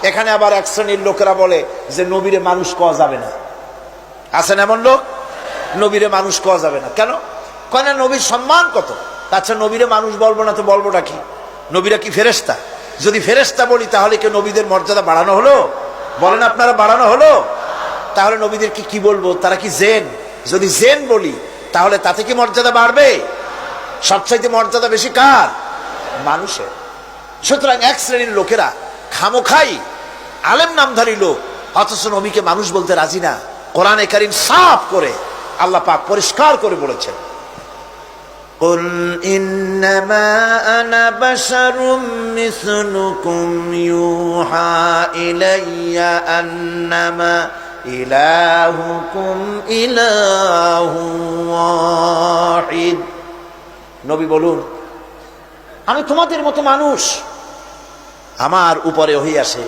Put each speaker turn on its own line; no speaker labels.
এখানে আবার এক শ্রেণীর লোকেরা বলে যে নবীরে মানুষ কওয়া যাবে না। আছেন এমন লোক, নবীরে মানুষ কওয়া যাবে না কেন? কয় না নবীর সম্মান কত। আচ্ছা নবীরে মানুষ বলবো না তো বলবোটা কি? নবীরা কি ফেরেশতা? যদি ফেরেশতা বলি তাহলে কি নবীদের মর্যাদা বাড়ানো হলো? বলেন আপনারা, বাড়ানো হলো? তাহলে নবীদের কি বলবো? তারা কি জেন? যদি জেন বলি তাহলে তাতে কি মর্যাদা বাড়বে? সবচাইতে মর্যাদা বেশি কার? মানুষের। সুতরাং এক শ্রেণীর লোকেরা খামোখাই আলেম নামধারী লোক, অথচ নবীকে মানুষ বলতে রাজি না। কোরআনে কারীম সাফ করে আল্লাহ পাক পরিষ্কার করে বলেছেন, কুল ইন্নামা আনা বাশারুম মিসলুকুম ইউহা ইলাইয়া আন্নামা ইলাহুকুম ইলাহু ওয়াহিদ। নবী বলুন, আমি তোমাদের মতো মানুষ, আমার উপরে ওহী আসে।